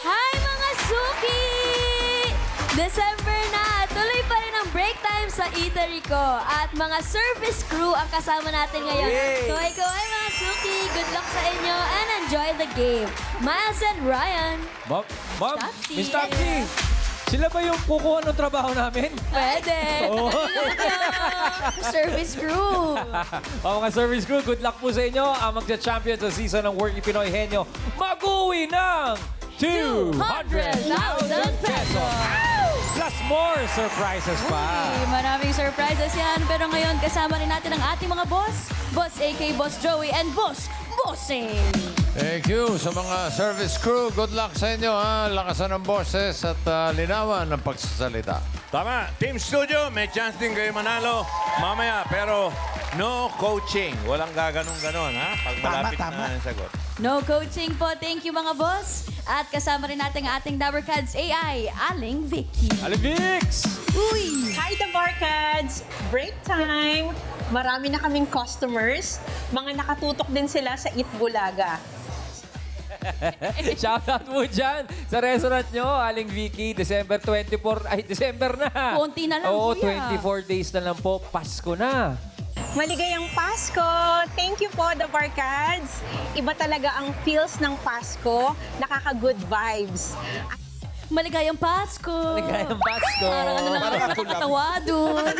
Hi mga suki! December na! Tuloy pa rin ang break time sa eatery ko. At mga service crew ang kasama natin ngayon. Kuhay-kuhay mga suki! Good luck sa inyo and enjoy the game. Miles and Ryan. Ma'am, Topsy. Miss Topsy, sila ba yung kukuha ng trabaho namin? Pwede! Service crew. Mga service crew, good luck po sa inyo. Ang magcha-champion sa season ng Working Pinoy Henyo, mag-uwi ng 200,000 pesos! Plus more surprises pa. Maraming surprises yan. Pero ngayon, kasama rin natin ang ating mga boss. Boss AK, Boss Joey, and Boss Bossing. Thank you sa mga service crew. Good luck sa inyo, ha? Lakasan ng boses at linawan ng pagsasalita. Tama. Team Studio, may chance din kayo manalo mamaya. Pero no coaching. Walang gaganong-ganon, ha? Pag malapit na ang sagot. No coaching po. Thank you, mga boss. At kasama rin natin ang ating Dabarkads AI, Aling Vicky. Alivix! Uy! Hi, the Barkads! Break time! Marami na kaming customers. Mga nakatutok din sila sa Eat Bulaga. Shoutout mo dyan sa restaurant nyo, Aling Vicky. December 24, ay December na. Konti na lang, Oo, kuya. 24 days na lang po. Pasko na. Maligayang Pasko! Thank you po, the Barkads! Iba talaga ang feels ng Pasko. Nakaka-good vibes. Maligayang Pasko! Maligayang Pasko! Parang ano lang nakakatawa doon.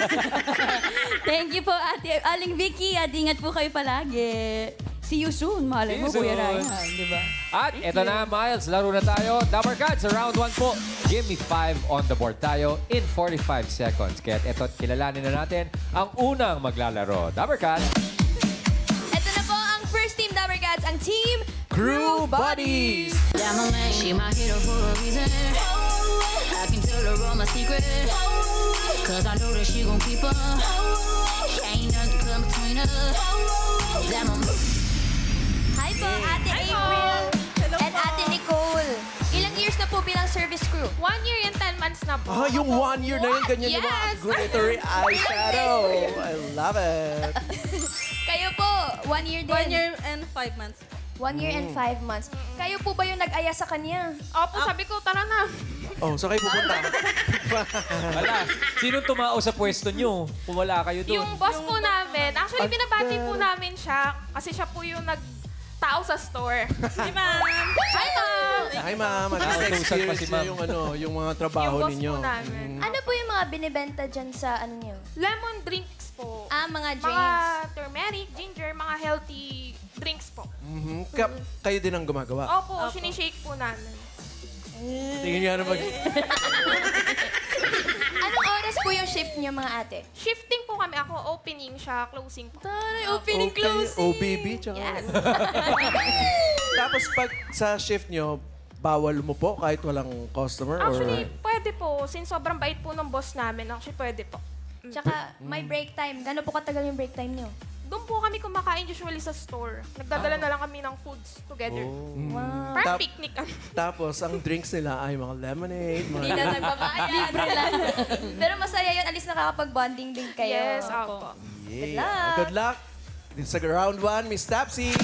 Thank you po, Ate Aling Vicky. At ingat po kayo palagi. See you soon. Malay mo, See you Kuya soon. Ryan. Di ba? At eto na, Miles. Laro na tayo. Dabarkads, round 1 po. Give me 5 on the board tayo in 45 seconds. Kaya eto, kilalanin na natin ang unang maglalaro. Dabarkads. Ito na po ang first team Dabarkads, ang Team Crew Buddies! Yeah, my man, she my hero for a reason. I can tell her all my secrets, cause I know that she gon' keep her. Ain't nothing come between us. Yeah, my Hi po, Ate April. And Ate Nicole. Ilang years na po bilang service crew? 1 year and 10 months na po. Yung 1 year na yun, ganyan yung mga Yes! glittery eyeshadow. I love it. Kayo po, 1 year din. 1 year and 5 months. 1 year and 5 months. Kayo po ba yung nag-aya sa kanya? Opo, sabi ko, tara na. Oh, saan kayo pupunta? Wala. Sinong tumao sa pwesto nyo? Kung wala kayo doon. Yung boss po namin, actually, binabati po namin siya kasi siya po yung nagtao sa store. Hi, ma'am! Hi, ma'am! Hi, ma'am. At least Nautusan pa experience si ma'am. niyo yung mga trabaho Yung boss ninyo. po namin. Ano po yung mga binibenta dyan sa ano niyo? Lemon drinks po. Mga Mga drinks. turmeric, ginger, mga healthy drinks po. Kayo din ang gumagawa. Opo, sinishake po namin. Tingin nga na Anong oras po yung shift niyo, mga ate? Shifting po kami. Ako, opening siya, closing po. Taray, opening, Okay, closing. OBB, tsaka... Yes. Tapos pag sa shift nyo, bawal mo po kahit walang customer? Actually, or... pwede po. Since sobrang bait po ng boss namin, actually pwede po. Tsaka, may break time. Gano'n po katagal yung break time niyo? Doon po kami kumakain usually sa store. Nagdadala na lang kami ng foods together. Wow. Parang Tap- picnic. Tapos, ang drinks nila ay mga lemonade, Hindi mga... na nagbabayad. Libre lang. Pero masaya yun. At least nakakapag-bonding din kayo. Yes, opo. Good luck. Good luck. This is round 1, Miss Tapsy.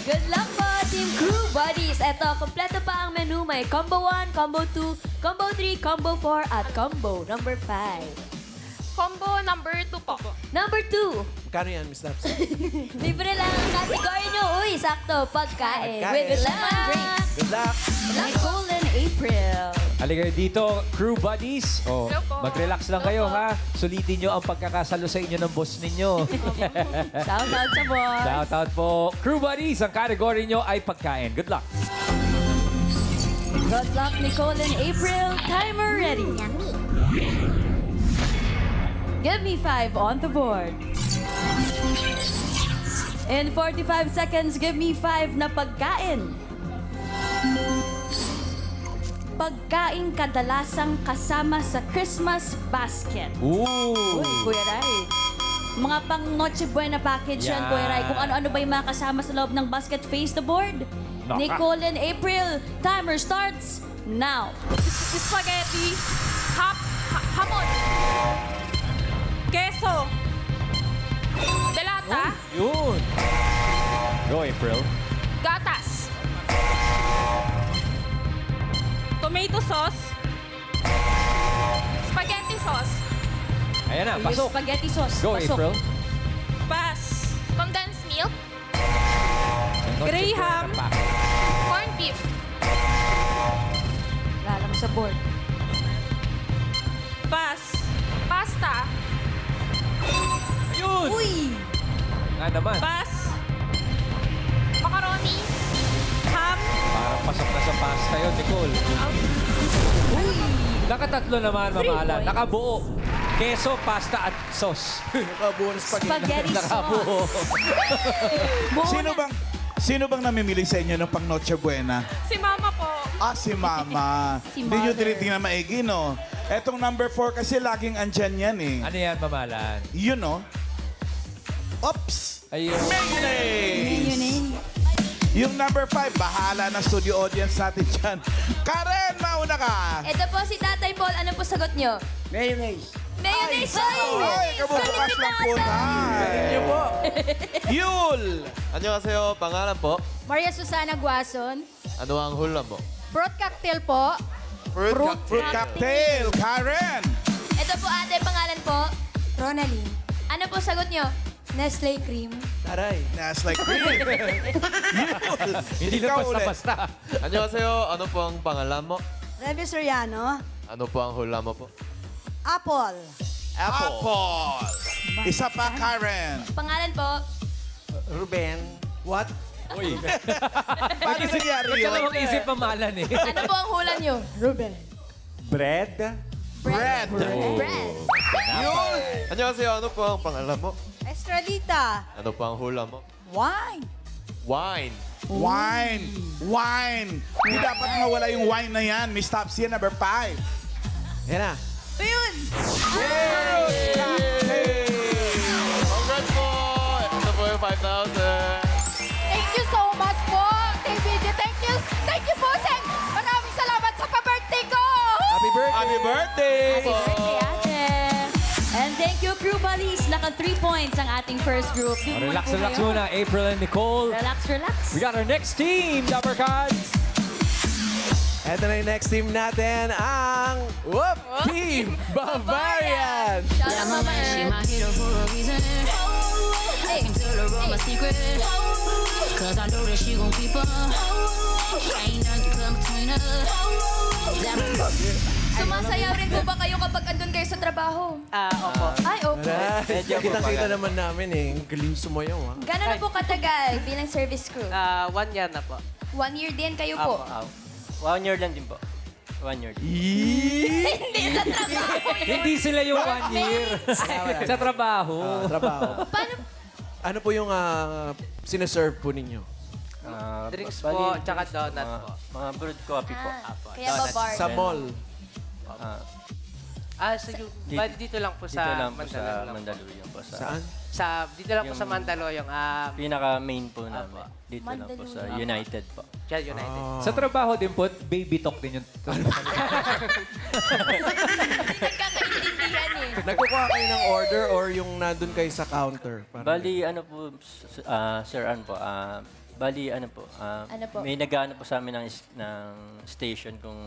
Good luck po, Team Crew Buddies. Eto, kompleto pa ang menu. May Combo 1, Combo 2, Combo 3, Combo 4, at Combo number 5. Combo number 2 po. Number 2, Kano yan, Miss Tapsy? libre lang ang category nyo. Uy, sakto, pagkain. Pagkain. With lemon drinks. Good luck. Nicole and April. Halika kayo dito, Crew Buddies. Oh, Hello po. mag-relax lang kayo, ha? Sulitin nyo ang pagkakasalo sa inyo ng boss ninyo. Shout out sa boss. Shoutout po. Crew Buddies, ang category nyo ay pagkain. Good luck. Good luck, Nicole and April. Timer ready. Give me 5 on the board. In 45 seconds, give me 5 na pagkain. Pagkain kadalasang kasama sa Christmas basket. Ooh! Uy, Kuya Rai. Mga pang Noche Buena package yan, Yan. Kuya Rai. Kung ano-ano ba yung mga kasama sa loob ng basket, face the board. Naka. Nicole and April, timer starts now. Spaghetti. Hamon. Queso. Delata. Yun! Go, April. Gatas. Tomato sauce. Spaghetti sauce. Ayan na, pasok. Spaghetti sauce. Go, Pasok. April. Pass. Condensed milk. Noche Graham. Buena packet. Corned beef. Lala mo sa board. Pass. Pasta. Ayun! Uy! Nga naman. Pass. Macaroni. Ham. Parang pasok na sa pasta yun, Nicole. Nakatatlo naman, mamahalan. points. Nakabuo. Keso, pasta at sauce. Nakabuo ng spaghetti. Spaghetti Nakabuo. sauce. Sino bang namimili sa inyo ng pang Noche Buena? Si Mama po. Ah, si Mama. Si Hindi nyo Mother. tinitingnan maigi, no? Etong number 4 kasi laging andyan yan, eh. Ano yan, mamahalan? Yun, no? Oops! Ayun. Mayonnaise! Yung number 5, bahala na studio audience natin dyan. Karen, mauna ka! Ito po si Tatay Paul. Ano po sagot nyo? Mayonnaise. Mayonnaise! Ay, kabubukas ng punay. Niyo po. Yul! 안녕하세요. pangalan po. Maria Susana Guason. Ano ang hula mo? Fruit cocktail po. Fruit cocktail. Karen! Ito po ate, pangalan po. Ronaline. Ano po sagot nyo? Nestle Cream. Taray. Nas like cream. Yul! Hindi na Ikaw ulit. basta-basta. 안녕하세요. ano po ang pangalan mo? Revy Soriano. Ano po ang hula mo po? Apple. Apple. Isa pa, Karen. Pangalan po. Ruben. What? Uy. Paano nangyari yun? Nagkalawang isip mamahalan eh. Ano po ang hula nyo? Ruben. Bread. Bread. Bread. Yul! 안녕하세요. ano po ang pangalan mo? Estradita. Ano po ang hula mo? Wine. Wine. Wine. Wine. Hindi dapat mawala yung wine na yan. Miss Topsy, number 5. Yan na. Ayun. Congrats po! Ito po yung 5,000. Thank you so much po, TVJ. Thank you po, Seng. Maraming salamat sa pa-birthday ko. Happy birthday. Happy birthday! Happy birthday, ate. And thank you, Crew Buddies. Naka 3 points ang ating first group. Big Relax, point po relax kayo. muna. April and Nicole. Relax, relax. We got our next team, Dapper Cards. Ito na yung next team natin, ang Team Bavarian. Shout out, Mama She Earth. my hero for a reason. I can tell her all my secret. Cause I know that she gon' keep her. Ain't nothing come between us. Sumasayaw rin po ba kayo kapag andun kayo sa trabaho? Opo. Ay, opo. Kitang-kita naman namin eh. Ang galing sumayaw ah. Gano'n na po katagal bilang service crew? 1 year na po. 1 year din kayo po. 1 year lang din po. 1 year din. Hindi sa trabaho. Hindi sila yung 1 year. Sa trabaho. Trabaho. Paano? Ano po yung sineserve po ninyo? Drinks po, tsaka donut po. Mga brewed coffee po. Kaya ba bar? Sa mall. Dito lang po sa Mandaluyong. Mandaluyong po. Saan? Dito lang po sa Mandaluyong. Pinaka-main po namin. Dito lang po sa Mandaluyong. United po. United. Sa trabaho din po, baby talk din yung... Hindi nagkakaintindihan eh. Nagkukuha kayo ng order or yung nandun kayo sa counter? Parang- Bali, ano po, Sir Ann po, bali, ano po, Ano po? may nag-ano po sa amin ng station kung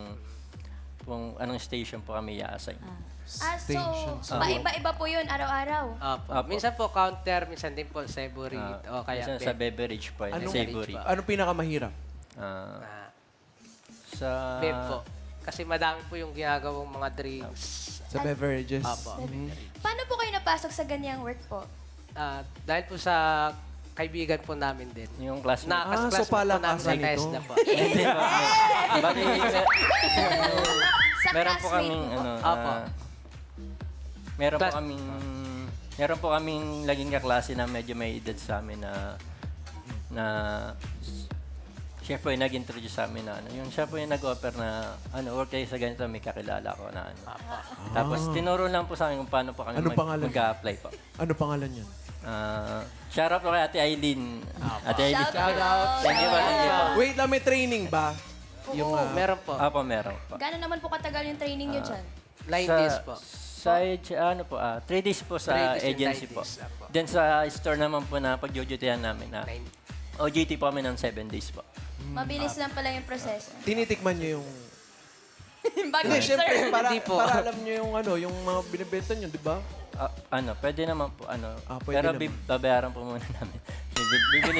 anong station po kami i-assign. So, paiba-iba po yun araw-araw. Apo. Minsan po counter, minsan din po Savory. o kaya Minsan sa beverage po, Anong- Savory. Anong pinakamahirap? Sa... Vape po. Kasi madami po yung ginagawang mga drinks. Sa beverages? Apo. Paano po kayo napasok sa ganyang work po? Dahil po sa kaibigan po namin din. Yung classmate. Class so pala po namin sa nito. TESDA po. Hindi po. Bali, Sa meron po classmate kaming, mo po? ano, Apo. meron po kaming laging kaklase na medyo may edad sa amin na siya po yung nag-introduce sa amin na yung siya po yung nag-offer na work kayo sa ganito, may kakilala ko na Tapos tinuro lang po sa akin kung paano po kami Anong pangalan? mag-a-apply po. Ano pangalan yan? Shout out po kay Ate Aileen. Ate Aileen. Shout out. Thank you po, thank you po. Wait lang, may training ba? Meron po. Apo, meron po. Gano'n naman po katagal yung training nyo dyan? 9 days po. Sa 3 days po sa 3 days and agency 9 po. days, apo. Then sa store naman po na pag-duty-yan namin na OJT po kami ng 7 days po. Mabilis lang pala yung proseso. Tinitikman nyo yung Hindi, syempre, para, Hindi po. para alam nyo yung ano, yung mga binibenta nyo, di ba? Pwede naman po, pwede pero naman. babayaran po muna namin. Bibili.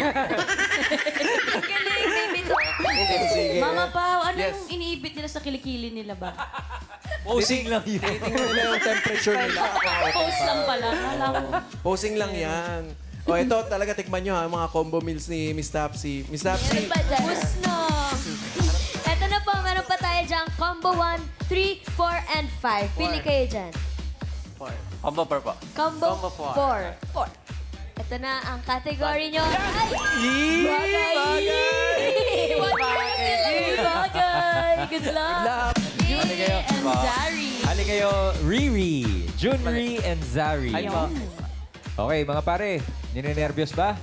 Galing, baby to. Sige. Mama Pao, ano Yes. yung iniibit nila sa kilikili nila ba? Posing lang yun. Tingnan nila yung temperature nila. Post lang pala. Alam mo. Posing lang yan. O, ito talaga, tikman nyo ha, mga combo meals ni Miss Tapsi. Miss Tapsi, Busno. Ito na po, meron pa tayo dyan. Combo 1, 3, 4, and 5. Pili kayo dyan. Combo per po. Combo Combo 4. Ito na ang category nyo. Ay! Bagay! Bagay! Good luck! Hali kayo. And Zari. Hali kayo, Riri, Junri, and Zari. Ay po. Okay, mga pare, ninenervyos ba?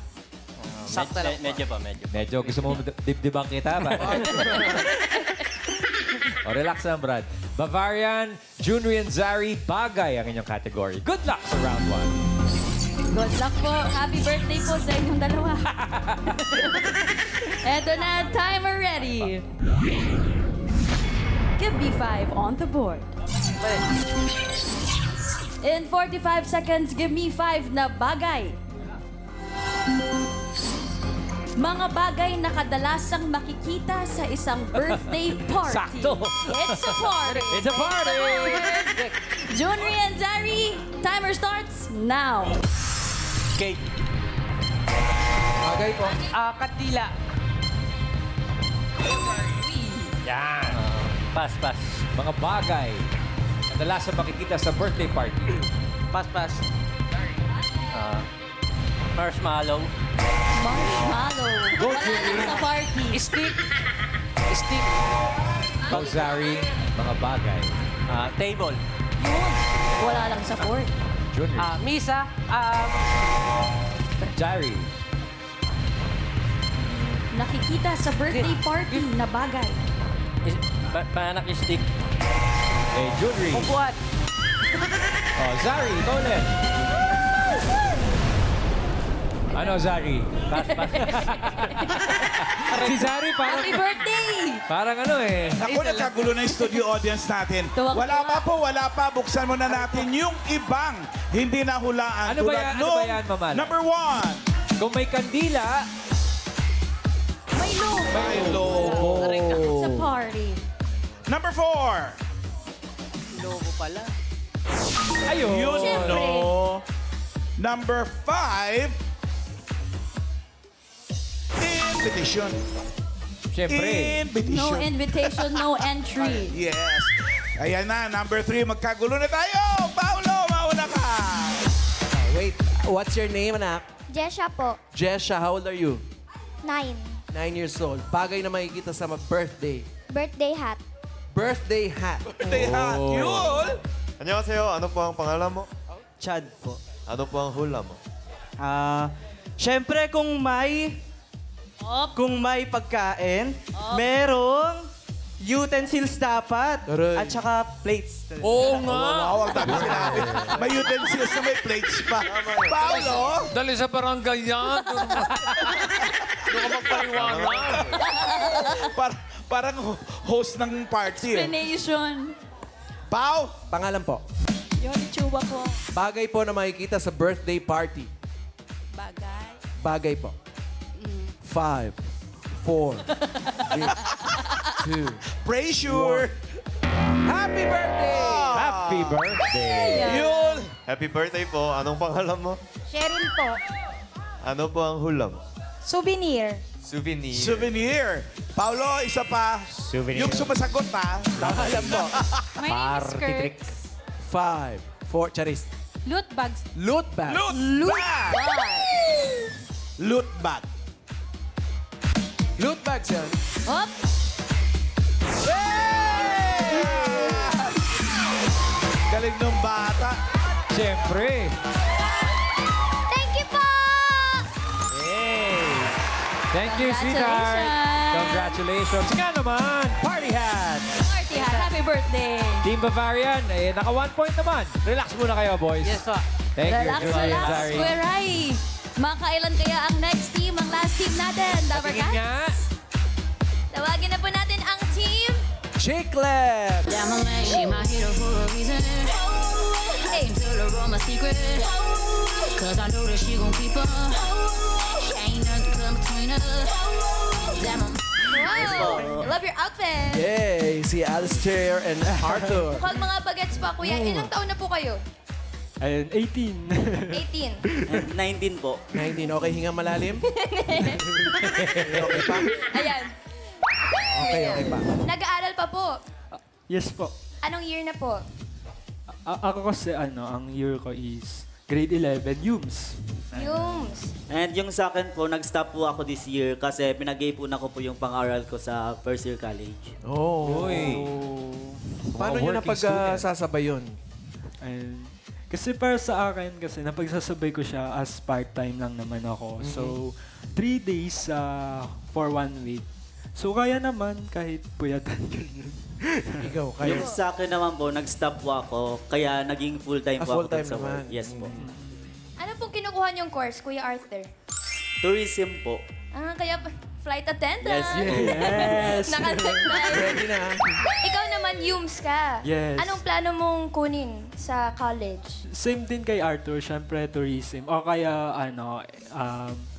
Sakto lang po. Medyo pa, medyo. Medyo gusto mo dibdibang kita ba? O, relax lang, Brad. Bavarian, Junri, and Zari, bagay ang inyong category. Good luck sa round 1. Good luck po. Happy birthday po sa inyong dalawa. Eto na, timer ready. Give me 5 on the board. In 45 seconds, give me 5 na bagay. Mga bagay na kadalasang makikita sa isang birthday party. Sakto. It's a party. It's a party! Junri and Zari, timer starts now. Cake. bagay po. Katila. Yan. Pass. Mga bagay. Kadalasan makikita sa birthday party. Pass. Marshmallow. Marshmallow. Go, Wala Junri. lang sa party. Stick. Go, Zari. Mga bagay. Table. Yun. Wala lang sa board. Junri. Misa. Zari. Nakikita sa birthday party na bagay. Panak stick. Eh, Junri. Upuan. Oh, Zari, ikaw ulit. Ano, Zari? Pass. Si Zari parang... Happy birthday! Parang ano eh. Naku, nagkagulo na yung studio audience natin. Tuwang-tuwa. Wala pa. Buksan muna natin yung ibang hindi nahulaan. Ano ba Tulad yan? Ano nung ba yan, Mamala? Number 1. Kung may kandila, May logo. May logo. Sa party. Number 4. Logo pala. ayun. Yun, Siyempre. no. Number 5. Invitation. Siyempre. No Invitation. invitation, no entry. Yes. Ayan na, number 3. Magkagulo na tayo. Paulo, mauna ka. Wait, what's your name, anak? Jesha po. Jesha, how old are you? 9. 9 years old. Bagay na makikita sa birthday. Birthday hat. Birthday hat. Birthday hat. Yun. 안녕하세요. ano po ang pangalan mo? Chad po. Ano po ang hula mo? Siyempre kung may pagkain, merong utensils dapat. Aray. At saka plates. Oo nga. Wow, ang dami sinabi. May utensils na may plates pa. Paulo. Dali sa barangay yan. Doon ka magpaliwanag. Parang host ng party. Explanation. Pau. Pangalan po. Yoni Chuba po. Bagay po na makikita sa birthday party. Bagay. Bagay po. 5, 4, 3, 2. Pressure. Happy birthday! Happy birthday. Yun. Happy birthday po. Anong pangalan mo? Cheryl po. Ano po ang hula mo? Souvenir. Souvenir. Souvenir. Paulo, isa pa. Souvenir. Yung sumasagot ha. Alam po. My name is Party Kurt. tricks. 5, 4, Charis. Loot bags. Loot bag. Loot bag. Loot bag. Loot bags yan. Hop. Galing ng bata. Siyempre. Thank you po! Hey. Thank you, sweetheart. Congratulations. Nga naman, party hats. Party hat. Happy birthday. Team Bavarian, naka 1 point naman. Relax muna kayo, boys. Yes po. Thank you, Relax, Julie and relax. Zari. Kuweray. Makailan kaya ang next team, ang last team natin? Dabber Tingin nga. Cats? Tawagin na po natin ang team Chiclet! Yeah, my man, she my hero for a reason. I can tell her all my secret. Cause I know that she gon' keep her. Ain't nothing come between us. Damn, I'm Wow! I love your outfit! Yay! Si Alistair and Arthur. Mukhang mga bagets pa, kuya. Ilang taon na po kayo? Ayun, 18. 18. 19 po. 19. Okay, hinga malalim? Okay pa? Ayan. Okay pa. Nag-aaral pa po. Yes po. Anong year na po? Ako kasi ang year ko is grade 11, UMS. Yums. And yung sa akin po, nag-stop po ako this year kasi pinag-iipunan ko po yung pang-aral ko sa first year college. Oh. Uy. Paano nyo napag-sasabay yun? And, kasi para sa akin, kasi napagsasabay ko siya as part-time lang naman ako. So, 3 days for 1 week. So, kaya naman kahit puyatan ganyan. Ikaw, kaya? Yung sa akin naman po, nag-stop po ako, kaya naging full-time po ako full-time sa work. naman. Yes po. Ano pong kinukuha niyong course, Kuya Arthur? Tourism po. Kaya flight attendant. Yes, yes. Nakatagtay. Ready na. Ikaw naman, Yums ka. Yes. Anong plano mong kunin sa college? Same din kay Arthur, syempre tourism. O kaya,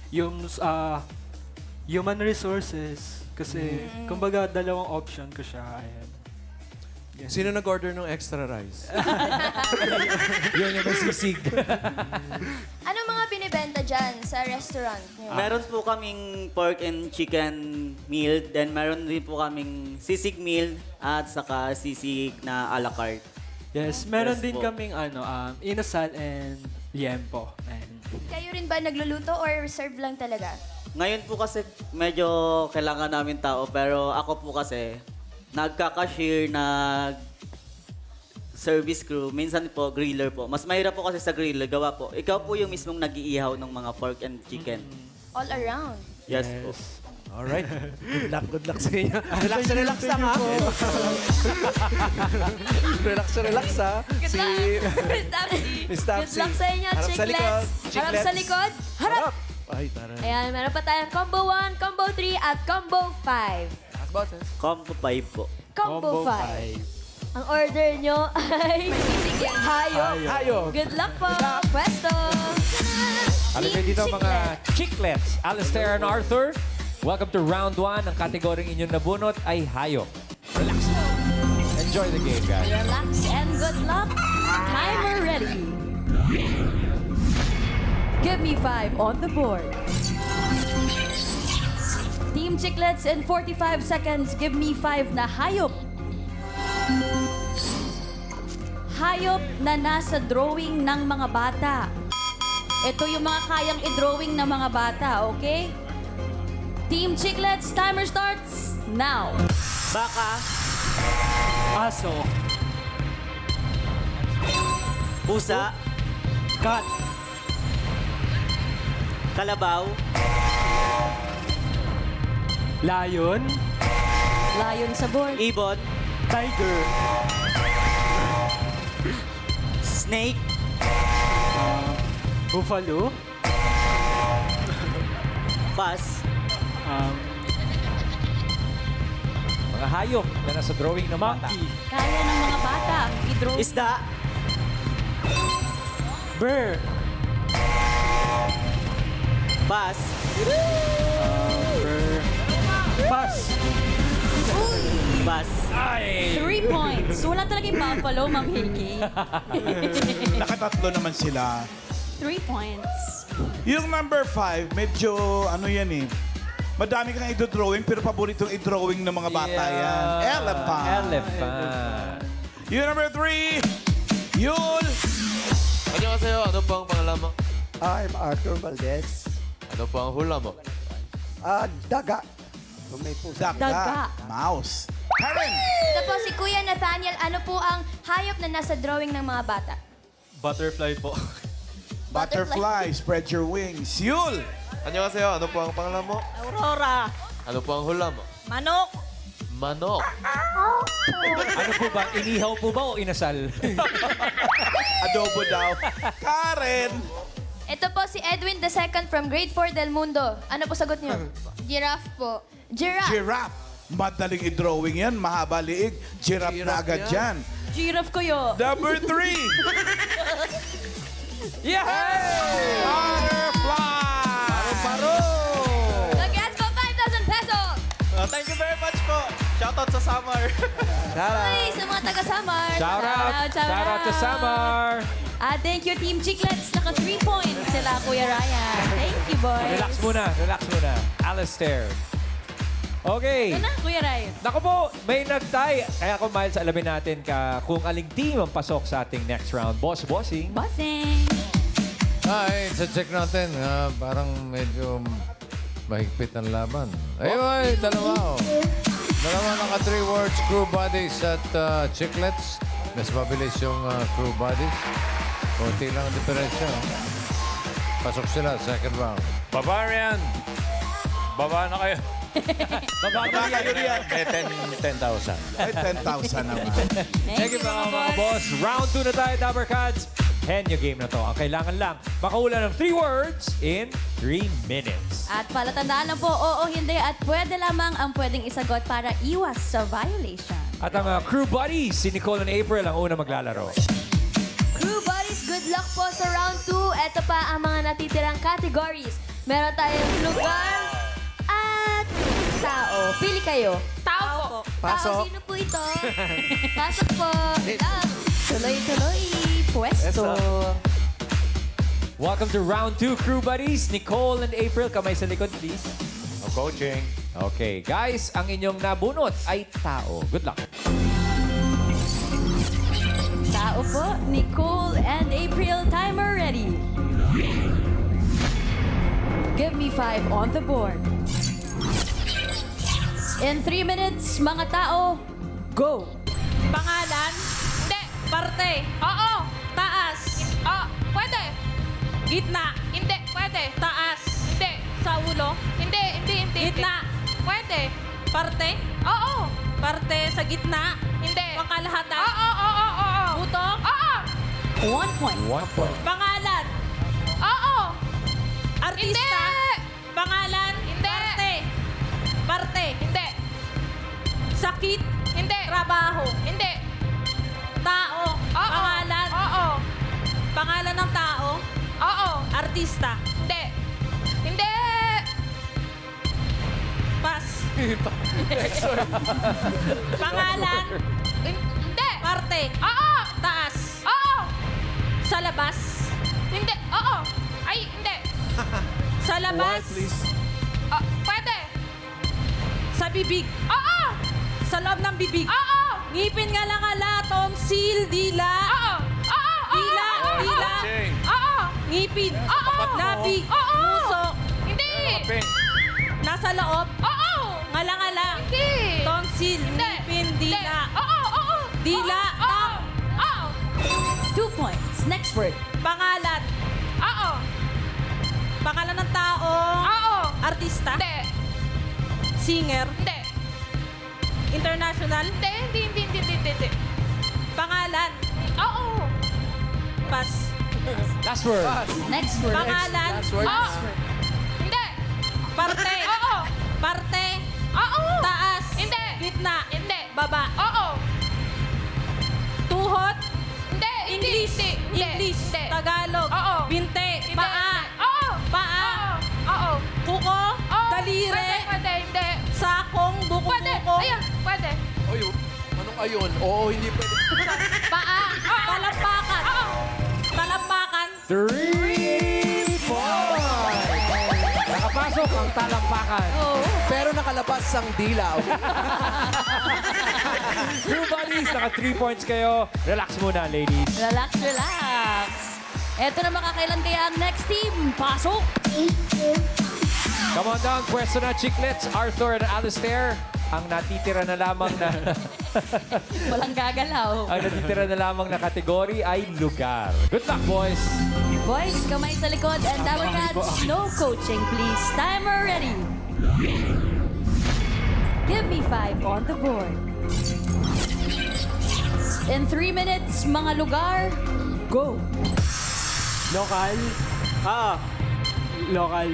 yung human resources. Kasi, kumbaga, dalawang option ko siya. Ayan. Sino nag-order ng extra rice? Yun yung masisig. Anong mga binibenta dyan sa restaurant niyo? Meron po kaming pork and chicken meal, then meron din po kaming sisig meal at saka sisig na a la carte. Yes, meron Yes din po. kaming inasal and liempo. And Kayo rin ba nagluluto or serve lang talaga? Ngayon po kasi medyo kailangan namin tao, pero ako po kasi nagka-cashier, service crew, minsan po griller po. Mas mahirap po kasi sa griller, gawa po. Ikaw po yung mismong nag-iihaw ng mga pork and chicken. All around. Yes po. Alright. Good luck sa inyo. Relax lang ha. Relax ha. Good luck, Miss Tapsy. Miss Tapsy. Good luck sa inyo, Harap sa likod. chiclets. Harap sa likod. Harap! Ay, taray. Ayan, meron pa tayong combo 1, combo 3, at combo 5. Combo 5 po. Combo 5. Ang order nyo ay hayop. Hayop. Good luck po. Pwesto. Alam niyo dito mga chiclets, Alistair and Arthur. Welcome to round 1. Ang kategoryeng inyong nabunot ay hayop. Relax. Enjoy the game, guys. Relax and good luck. Timer ready. Give me 5 on the board. Team Chiclets in 45 seconds. Give me 5 na hayop. Hayop na nasa drawing ng mga bata. Ito yung mga kayang i-drawing ng mga bata, okay? Team Chiclets, timer starts now. Baka, aso, pusa, cat, kalabaw, lion, Lion sa board. ibon, tiger, snake, buffalo, pass, Mga hayop na nasa drawing ng bata. monkey, Kaya ng mga bata i-draw. isda, bear, pass, pass, pass. 3 points. Wala talaga yung buffalo, Ma'am Hickey. Nakatatlo naman sila. 3 points. Yung number 5, medyo ano yan eh. Madami kang i-drawing pero paboritong i-drawing ng mga bata yan. Elephant. Elephant. Yung number 3, Yul. 안녕하세요. ano po ang pangalan mo? I'm Arthur Valdez. Ano po ang hula mo? Daga. Kung may pusa. Daga. Mouse. Karen. Ito po si Kuya Nathaniel. Ano po ang hayop na nasa drawing ng mga bata? butterfly po. Butterfly, spread your wings. Yul. 안녕하세요. ano po ang pangalan mo? Aurora. Ano po ang hula mo? Manok. Manok. Ano po ba? Inihaw po ba o inasal? Adobo daw. Karen. Ito po si Edwin II from Grade 4 Del Mundo. Ano po sagot niyo? Giraffe po. Giraffe. Giraffe. Madaling i-drawing yan, mahaba liig. Giraffe na agad yan. Giraffe kayo. Number 3. Yeah! Butterfly! Paro-paro! Lagyan ko 5,000 pesos. Thank you very much po. Shoutout sa Samar. Uy, sa mga taga-Samar. Shout out to Samar! At thank you, Team Chiclets. Naka 3 points sila, Kuya Ryan. Thank you, boys. Relax muna. Alistair. Okay. Ito na, Kuya Ryan. Naku po, may nag-tie. Kaya kung Miles, alamin natin kung aling team ang pasok sa ating next round. Bossing. Bossing. Ay, check natin. Parang medyo mahigpit ang laban. Ay, dalawa. Dalawa naka 3 words, crew bodies at Chiclets. Mas mabilis yung crew bodies. Kunti lang ang diferensya. Pasok sila, second round. Barbarian, baba na kayo. Baba kayo riyan. 10,000. Ay, 10,000 naman. Thank you mga boss. Round 2 na tayo, Dabber Cats. Henyo game na to. Ang kailangan lang, makahula ng 3 words in 3 minutes. At palatandaan lang po, oo, hindi, at pwede lamang ang pwedeng isagot para iwas sa violation. At ang crew buddies, si Nicole and April ang una maglalaro. Crew buddies, good luck po sa round 2. Ito pa ang mga natitirang categories. Meron tayong lugar at tao. Pili kayo. Tao po. Tao, sino po ito? Pasok po. Tuloy-tuloy. Pwesto. Welcome to round 2, crew buddies. Nicole and April, kamay sa likod, please. No coaching. Okay, guys, ang inyong nabunot ay tao. Good luck. Tao po, Nicole and April, timer ready. Give me 5 on the board. In 3 minutes, mga tao, go. Pangalan? Hindi. Parte? Oo. Taas? Oo. Pwede. Gitna? Hindi. Pwede. Taas? Hindi. Sa ulo? Hindi. Gitna? Pwede. Parte? Oo. Parte sa gitna? Hindi. Pangkalahatan? Oo. Buto? Oo. 1 point. 1 point. Pangalan? Oo. Artista? Hindi. Pangalan? Hindi. Parte? Hindi. Sakit? Hindi. Trabaho? Hindi. Tao? Oo. Pangalan? Oo. Pangalan ng tao? Oo. Artista? Hindi. Pass. Pangalan? Hindi. Parte? Oo. Taas? Oo. Sa labas? Hindi. Oo. Ay, hindi. Sa labas? please. Pwede. Sa bibig? Oo. Sa loob ng bibig? Oo. Ngipin nga lang tonsil, dila. Oo. Dila. Oo. Ngipin. Oo. Labi. Oo. Puso. Hindi. Nasa loob? Oo. Ngala-ngala. Hindi. Tonsil, ngipin, dila. Oo. Dila. Oo. 2 points. Next word. Pangalan? Oo. Pangalan ng tao? Oo. Artista? Hindi. Singer? Hindi. International? Hindi. Pangalan? Oo. Pass. Last word. Next word. Pangalan? Last word. Oo. Hindi. Parte? Oo. Parte? Oo. Taas? Hindi. Gitna? Hindi. Baba? Oo. Tuhod? Hindi. English? Tagalog? Oo. Binte? Paa? Oo. Paa? Oo. Kuko? Oo. Daliri? Pwede. Hindi. Sakong? Buko? Ayan. Pwede. Anong ayon? Oo, hindi pwede. Paa? Talampakan? Oo. Talampakan? 3 points! Nakapasok ang talampakan. Pero nakalabas ang dila. Crew buddies, naka 3 points kayo. Relax muna, ladies. Relax. Eto na makakailan kaya ang next team. Pasok! Come on down, pwesto na Chiclets, Arthur and Alistair. Ang natitira na lamang na... Walang gagalaw. ang natitira na lamang na kategory ay lugar. Good luck, boys! Boys, kamay sa likod. And Dabber Cats, no coaching, please. Timer ready. Give me 5 on the board. In 3 minutes, mga lugar, go. Local. Local.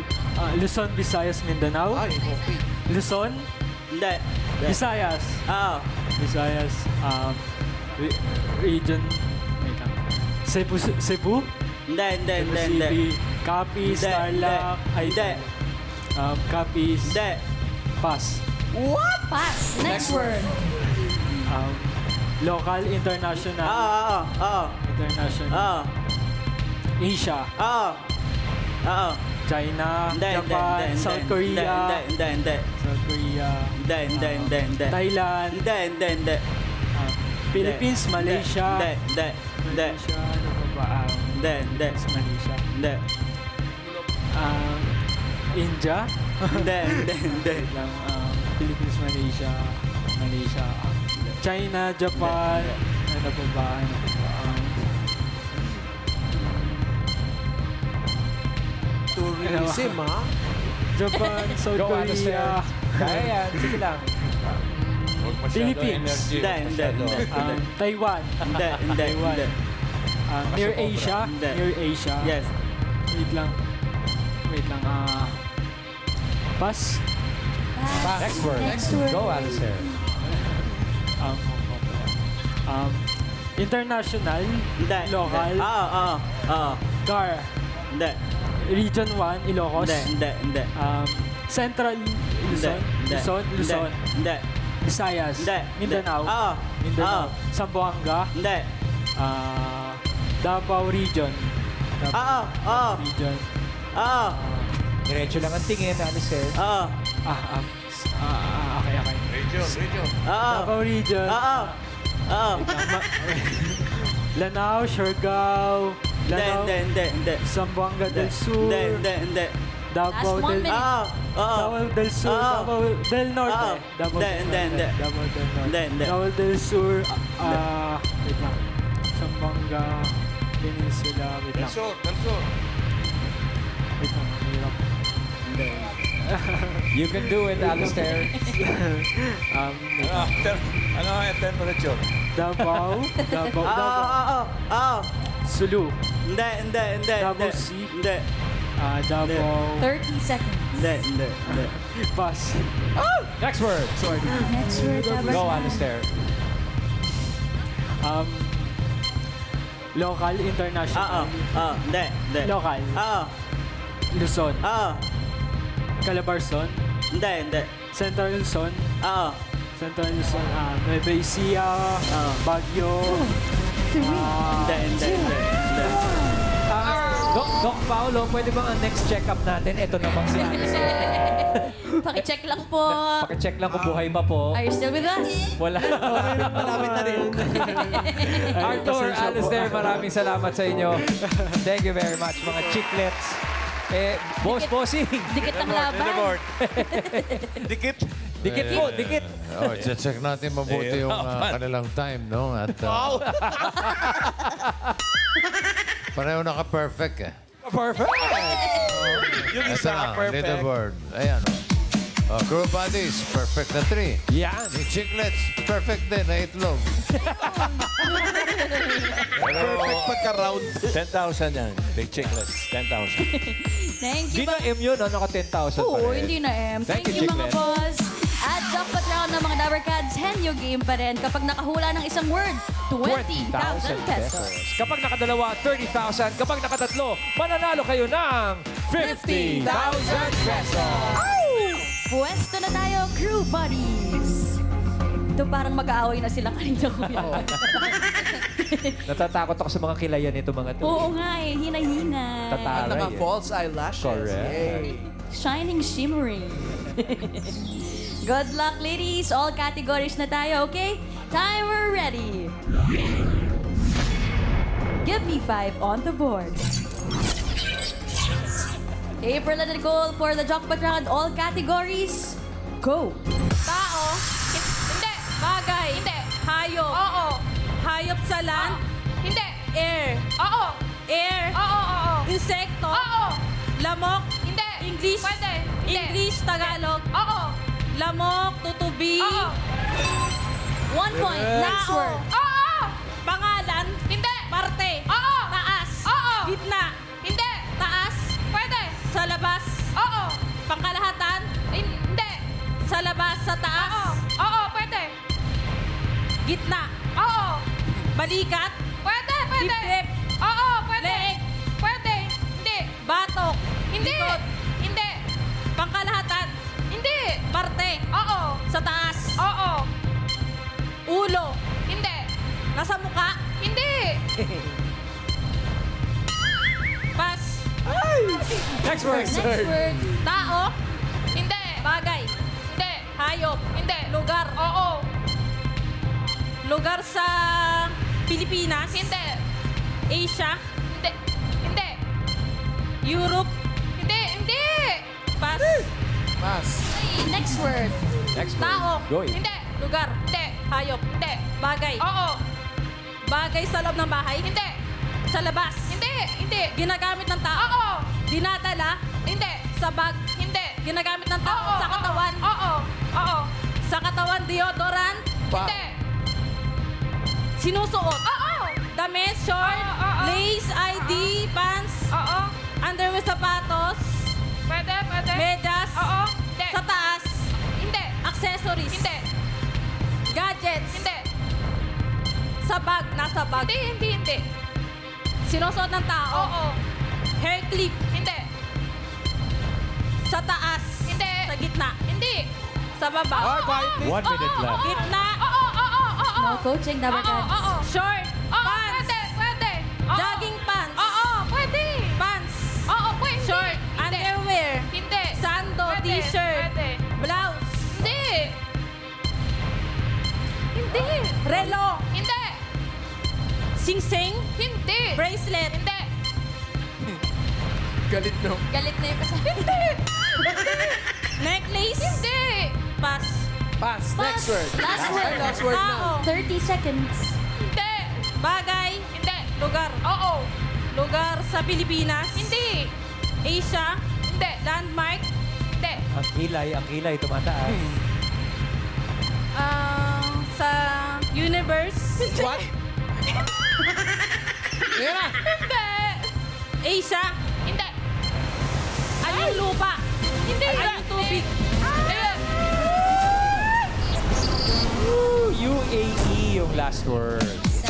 Luzon, Visayas, Mindanao. Ay, okay. Luzon, Hindi. Visayas. Oo. Visayas. Region. Wait lang. Cebu? Hindi. Capiz, Tarlac. Hindi. Capiz. Hindi. Pass. What? Pass. Next word. Local, international. Oo. International. Asia. Oo. China, Japan, South Korea. Hindi. South Korea. Hindi. Thailand. Hindi. Philippines, Malaysia. Hindi. Malaysia, ano ba ba? Hindi. Malaysia. Hindi. India. Hindi. Wait lang, Philippines, Malaysia. China, Japan. Ano ba ba? Tourism, ha? Japan, South Korea. Kaya yan. Sige lang. Philippines. Hindi. Taiwan. Hindi. Near Asia. Hindi. Near Asia. Yes. Wait lang. Pass. Next word. Go, Alistair. International. Hindi. Local. Oo. Car. Hindi. Region 1, Ilocos. Hindi. Central Luzon. Hindi. Visayas. Hindi. Mindanao. Oo. Zamboanga. Hindi. Davao Region. Oo. Region. Diretso lang ang tingin, Alistair. Okay. Region. Davao Region. Lanao, Siargao. Hindi. Zamboanga del Sur. Hindi. Davao Last 1 del minute. Davao del Sur. Davao del Norte. Hindi. Davao del Sur. Wait lang. Zamboanga Peninsula. Wait lang. Wait lang. Hirap. You can do it, Alistair. Ano ang temperature? Davao. Sulu. Hindi. Davao Sea. Hindi. Davao. 30 seconds. Hindi. Pass. Next word. Next word. Go, Alistair. Local, international. Hindi. Local. Luzon. Calabarzon. Hindi. Central Luzon. Central Luzon. Nueva Ecija. Baguio. Hindi. Doc Paolo, pwede bang ang next check-up natin? Ito namang si Alistair. Pakicheck lang po. Pakicheck lang kung buhay pa po. Are you still with us? Wala. Malapit na rin. Arthur, Alistair, maraming salamat sa inyo. Thank you very much, mga chiclets. Bossing. Dikit ang laban. Dikit. Dikit. Check natin mabuti yung kanilang time, no? At pareho naka-perfect eh. Perfect. Yung Ito isa, na, perfect. leaderboard. Ayan. Crew Buddies, perfect na 3. Yan. Yung Chiclets, perfect din na itlog. Perfect pagka-round. 10,000 yan. Big chicklets. 10,000. Thank Hindi you. na M yun, naka 10,000 pa Oo, rin. hindi na M. Thank Thank you, you, mga Chiclet. boss. At jackpot round ng mga Dabber Cats, Henyo game pa rin. Kapag nakahula ng isang word, 20,000 pesos. Kapag nakadalawa, 30,000. Kapag nakatatlo, mananalo kayo ng 50,000 pesos. Pwesto na tayo, crew buddies. Ito parang mag-aaway na sila kanina, kuya. Natatakot ako sa mga kilayan nito mga to. Oo nga eh, hinay-hinay. Tataray. At mga false eyelashes. Correct. Yay. Shining, shimmering. Good luck, ladies. All categories na tayo, okay? Timer ready. Give me 5 on the board. April and Nicole for the jackpot round. All categories, go. Tao. Hindi. Bagay. Hindi. Hayop. Oo. Hayop sa land. Hindi. Air. Oo. Air. Oo. Insekto. Oo. Lamok. Hindi. English. Pwede. Hindi. English, Tagalog. Oo. Lamok, tutubi. Oo. 1 point. Next word. Oo. Pangalan. Hindi. Parte. Oo. Taas. Oo. Gitna. Hindi. Taas. Pwede. Sa labas. Oo. Pangkalahatan. Hindi. Sa labas, sa taas. Gitna. Oo. Balikat. Pwede, pwede. Dibdib. Oo, pwede. Leeg. Pwede. Hindi. Batok. Hindi. Likod. Hindi. Pangkalahatan. Hindi. Parte. Oo. Sa taas. Oo. Ulo. Hindi. Nasa muka. Hindi. Pas. Next word. Tao. Hindi. Bagay. Hindi. Hayop. Hindi. Lugar. Oo. Lugar sa Pilipinas. Hindi. Asia. Hindi. Hindi. Europe. Hindi. Hindi. Pas. Pass. Next word. Tao. Go. Hindi. Lugar. Hindi. Hayop. Hindi. Bagay. Oo. Bagay sa loob ng bahay. Hindi. Sa labas. Hindi. Hindi. Ginagamit ng tao. Oo. Dinadala. Hindi. Sa bag. Hindi. Ginagamit ng tao. Sa katawan. Oo. Oo. Sa katawan, deodorant. Hindi. Sinusuot. Oo. Damit, short, lace, ID, pants. Oo. Underwear, sapatos. Pwede, pwede. Medyas. Oo. Hindi. Sa taas. Hindi. Accessories. Hindi. Gadgets. Hindi. Sa bag. Nasa bag. Hindi, hindi, hindi. Sinusuot ng tao. Oo. Hair clip. Hindi. Sa taas. Hindi. Sa gitna. Hindi. Sa baba. 1 minute left. Gitna. Oo, oo, oo, oo. No coaching, Dabber Oo, Cats. oo. Short. Pants. Pwede, pwede. Jogging pants. Oo, pwede. Pants. Oo, pwede. Short. Underwear. Hindi. Sando. T-shirt. Pwede. Blouse. Hindi. Hindi. Relo. Hindi. Sing-sing. Hindi. Bracelet. Hindi. Galit no. Galit na yung kasama. Hindi. Necklace. Hindi. Pass. Pass. Next word. Last word. Last word Tao. na. 30 seconds. Hindi. Bagay. Hindi. Lugar. Oo. Lugar sa Pilipinas. Hindi. Asia. Hindi. Landmark. Hindi. Ang kilay tumataas. Sa universe. What? Yan na. Hindi. Asia. Hindi. Ano yung lupa? Hindi. Ano yung tubig? UAE yung last word.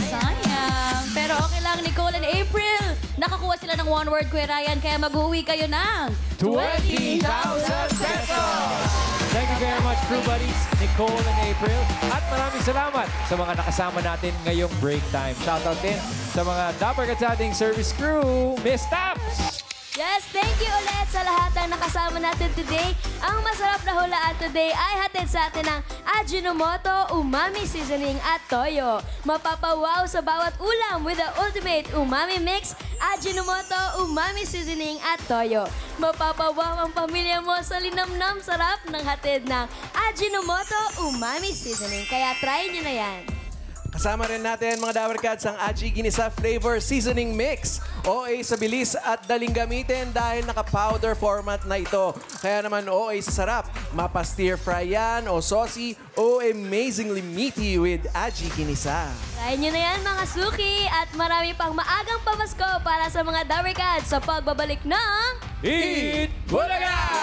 Sayang. Pero okay lang, Nicole and April. Nakakuha sila ng one word, Kuya Ryan, kaya mag-uwi kayo ng 20,000 pesos! Thank you very much, crew buddies, Nicole and April. At maraming salamat sa mga nakasama natin ngayong break time. Shoutout din sa mga Dabber Cats ating service crew, Miss Taps! Yes, thank you ulit sa lahat ng nakasama natin today. Ang masarap na hulaan today ay hatid sa atin ng Ajinomoto Umami Seasoning at Toyo. Mapapawaw sa bawat ulam with the ultimate umami mix, Ajinomoto Umami Seasoning at Toyo. Mapapawaw ang pamilya mo sa linamnam sarap ng hatid ng Ajinomoto Umami Seasoning. Kaya try nyo na yan. Kasama rin natin mga Dabber Cats ang Aji Ginisa Flavor Seasoning Mix. OA sa bilis at daling gamitin dahil naka-powder format na ito. Kaya naman OA sa sarap. Mapa-stir fry yan o saucy o amazingly meaty with Aji Ginisa. Try nyo na yan mga suki at marami pang maagang pamasko para sa mga Dabber Cats sa pagbabalik ng Eat Bulaga!